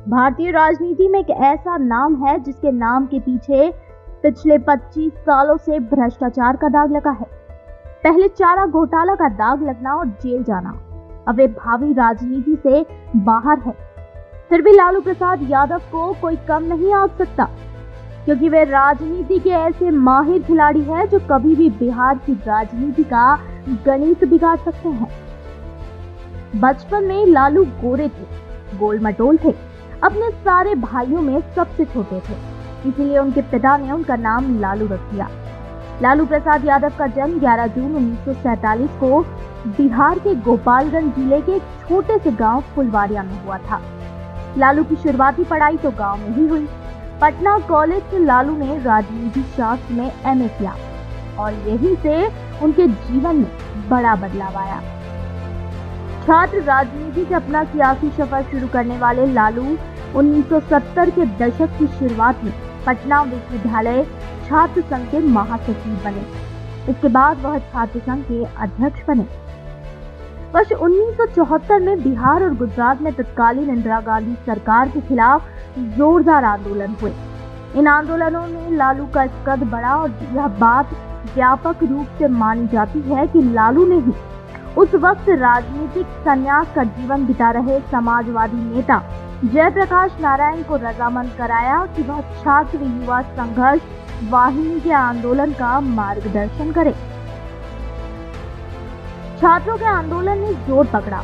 भारतीय राजनीति में एक ऐसा नाम है जिसके नाम के पीछे पिछले 25 सालों से भ्रष्टाचार का दाग लगा है। पहले चारा घोटाला का दाग लगना और जेल जाना, अब वे भावी राजनीति से बाहर है। फिर भी लालू प्रसाद यादव को कोई कम नहीं आंक सकता, क्योंकि वे राजनीति के ऐसे माहिर खिलाड़ी हैं जो कभी भी बिहार की राजनीति का गणित बिगाड़ सकते हैं। बचपन में लालू गोरे थे, गोल मटोल थे, अपने सारे भाइयों में सबसे छोटे थे, इसीलिए उनके पिता ने उनका नाम लालू रख दिया। लालू प्रसाद यादव का जन्म 11 जून 1947 को बिहार के गोपालगंज जिले के एक छोटे से गांव फुलवारिया में हुआ था। लालू की शुरुआती पढ़ाई तो गांव में ही हुई। पटना कॉलेज से लालू ने राजनीति शास्त्र में एमए किया और यहीं से उनके जीवन में बड़ा बदलाव आया। छात्र राजनीति से अपना सियासी सफर शुरू करने वाले लालू 1970 के दशक की शुरुआत में पटना विश्वविद्यालय छात्र संघ के महासचिव बने। इसके बाद वह छात्र संघ के अध्यक्ष बने। वर्ष 1974 में बिहार और गुजरात में तत्कालीन इंदिरा गांधी सरकार के खिलाफ जोरदार आंदोलन हुए। इन आंदोलनों में लालू का कद बढ़ा और यह बात व्यापक रूप से मानी जाती है कि लालू ने ही उस वक्त राजनीतिक संन्यास का जीवन बिता रहे समाजवादी नेता जयप्रकाश नारायण को रजामंद कराया कि वह छात्र युवा संघर्ष वाहिनी के आंदोलन का मार्गदर्शन करे। छात्रों के आंदोलन ने जोर पकड़ा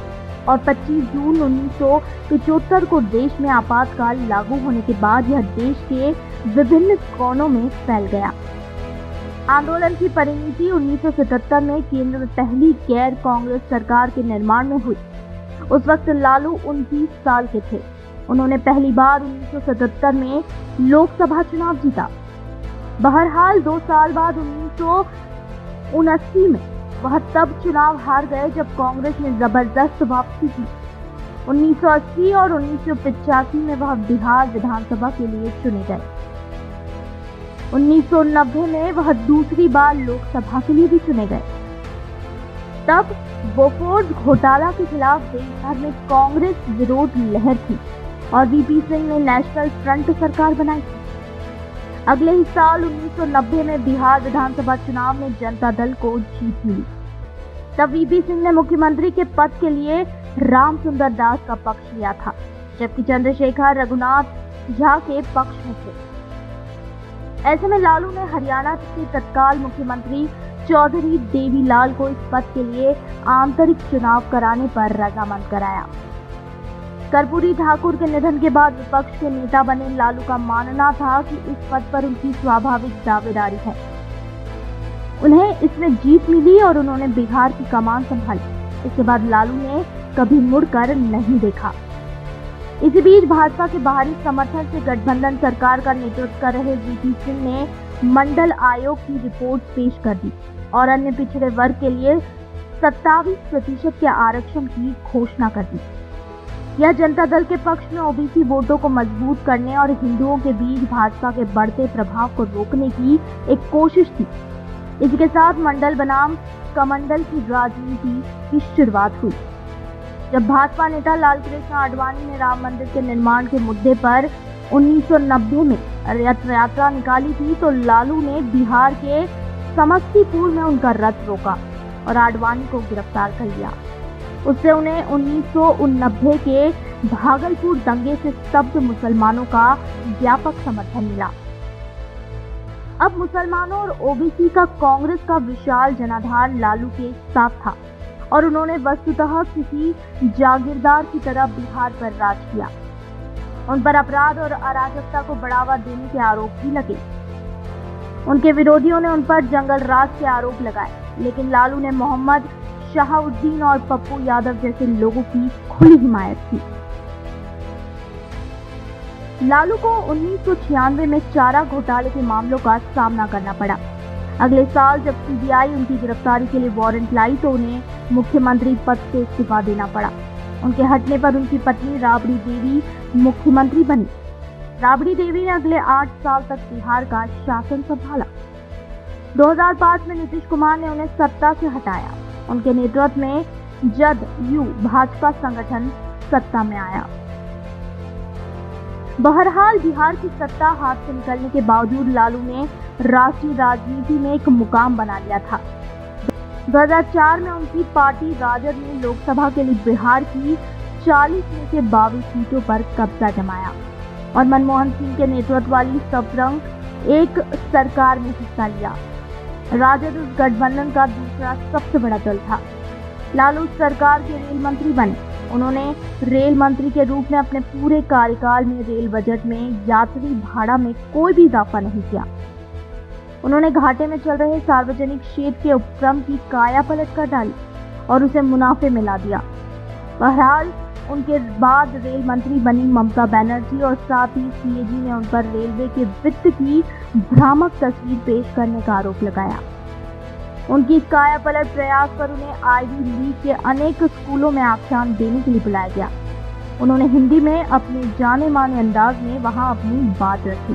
और 25 जून 1975 को देश में आपातकाल लागू होने के बाद यह देश के विभिन्न कोनों में फैल गया। आंदोलन की परिणति 1977 में केंद्र में पहली गैर कांग्रेस सरकार के निर्माण में हुई। उस वक्त लालू 29 साल के थे। उन्होंने पहली बार 1977 में लोकसभा चुनाव जीता। बहरहाल 2 साल बाद 1979 में वह तब चुनाव हार गए जब कांग्रेस ने जबरदस्त वापसी की। 1980 और 1985 में वह बिहार विधानसभा के लिए चुने गए। 1990 में वह दूसरी बार लोकसभा के लिए भी चुने गए। तब बोफोर्स घोटाला के खिलाफ देश भर में कांग्रेस विरोध लहर थी और वीपी सिंह ने नेशनल फ्रंट सरकार बनाई थी। अगले ही साल 1990 में बिहार विधानसभा चुनाव में जनता दल को जीत मिली। तब वीपी सिंह ने मुख्यमंत्री के पद के लिए रामसुंदर दास का पक्ष लिया था, जबकि चंद्रशेखर रघुनाथ झा के पक्ष में थे। ऐसे में लालू ने हरियाणा के तत्काल मुख्यमंत्री चौधरी देवीलाल को इस पद के लिए आंतरिक चुनाव कराने पर रजामंद कराया। कर्पूरी ठाकुर के निधन के बाद विपक्ष के नेता बने लालू का मानना था कि इस पद पर उनकी स्वाभाविक दावेदारी है। उन्हें इसमें जीत मिली और उन्होंने बिहार की कमान संभाली। इसके बाद लालू ने कभी मुड़कर नहीं देखा। इसी बीच भाजपा के बाहरी समर्थन से गठबंधन सरकार का नेतृत्व कर रहे वीपी सिंह ने मंडल आयोग की रिपोर्ट पेश कर दी और अन्य पिछड़े वर्ग के लिए 27% के आरक्षण की घोषणा कर दी। यह जनता दल के पक्ष में ओबीसी वोटों को मजबूत करने और हिंदुओं के बीच भाजपा के बढ़ते प्रभाव को रोकने की एक कोशिश थी। इसके साथ मंडल बनाम कमंडल की राजनीति की शुरुआत हुई। जब भाजपा नेता लालकृष्ण आडवाणी ने राम मंदिर के निर्माण के मुद्दे पर 1990 में रथ यात्रा निकाली थी, तो लालू ने बिहार के समस्तीपुर में उनका रथ रोका और आडवाणी को गिरफ्तार कर लिया। उससे उन्हें 1989 के भागलपुर दंगे से स्तब्ध मुसलमानों का व्यापक समर्थन मिला। अब मुसलमानों और ओबीसी का कांग्रेस का विशाल जनाधार लालू के साथ था और उन्होंने वस्तुतः किसी जागीरदार की तरह बिहार पर राज किया। उन पर अपराध और अराजकता को बढ़ावा देने के आरोप भी लगे। उनके विरोधियों ने उन पर जंगल राज के आरोप लगाए, लेकिन लालू ने मोहम्मद शाहउद्दीन और पप्पू यादव जैसे लोगों की खुली हिमायत की। लालू को 1996 में चारा घोटाले के मामलों का सामना करना पड़ा। अगले साल जब सीबीआई उनकी गिरफ्तारी के लिए वारंट लाई तो उन्हें मुख्यमंत्री पद से इस्तीफा देना पड़ा। उनके हटने पर उनकी पत्नी राबड़ी देवी मुख्यमंत्री बनी। राबड़ी देवी ने अगले 8 साल तक बिहार का शासन संभाला। 2005 में नीतीश कुमार ने उन्हें सत्ता से हटाया। उनके नेतृत्व में जदयू भाजपा संगठन सत्ता में आया। बहरहाल बिहार की सत्ता हाथ से निकलने के बावजूद लालू ने राष्ट्रीय राजनीति में एक मुकाम बना लिया था। 2004 में उनकी पार्टी राजद ने लोकसभा के लिए बिहार की 40 में से 22 सीटों पर कब्जा जमाया और मनमोहन सिंह के नेतृत्व वाली सपरंग एक सरकार में हिस्सा लिया। राजद उस गठबंधन का दूसरा सबसे बड़ा दल था। लालू सरकार के रेल मंत्री बने। उन्होंने रेल मंत्री के रूप में अपने पूरे कार्यकाल में रेल बजट में यात्री भाड़ा में कोई भी इजाफा नहीं किया। उन्होंने घाटे में चल रहे सार्वजनिक क्षेत्र के उपक्रम की काया पलट कर डाली और उसे मुनाफे में ला दिया। बहरहाल उनके बाद रेल मंत्री बनी ममता बनर्जी और साथ ही सीएजी ने उन पर रेलवे के वित्त की भ्रामक तस्वीर पेश करने का आरोप लगाया। उनकी इस काया पलट प्रयास पर उन्हें आईवी लीग के अनेक स्कूलों में आख्यान देने के लिए बुलाया गया। उन्होंने हिंदी में अपने जाने माने अंदाज में वहां अपनी बात रखी।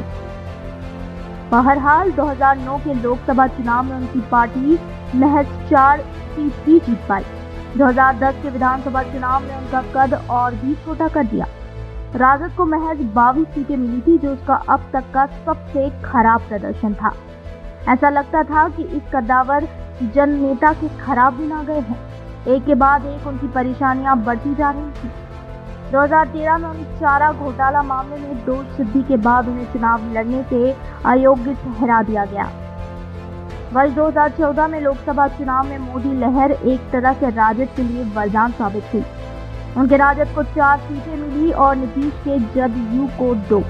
बहरहाल 2009 के लोकसभा चुनाव में उनकी पार्टी महज 4 सीट ही जीत पाई। 2010 के विधानसभा चुनाव में उनका कद और भी छोटा कर दिया। राजद को महज 22 सीटें मिली थी, जो उसका अब तक का सबसे खराब प्रदर्शन था। ऐसा लगता था कि इस कद्दावर जननेता के खराब दिन आ गए हैं। एक के बाद एक उनकी परेशानियां बढ़ती जा रही थी। 2013 में उन्हें चारा घोटाला मामले में दोष सिद्धि के बाद उन्हें चुनाव लड़ने से अयोग्य ठहरा दिया गया। वर्ष 2014 में लोकसभा चुनाव में मोदी लहर एक तरह से राजद के लिए वरदान साबित हुई। उनके राजद को 4 सीटें मिली और नीतीश के जदयू को 2।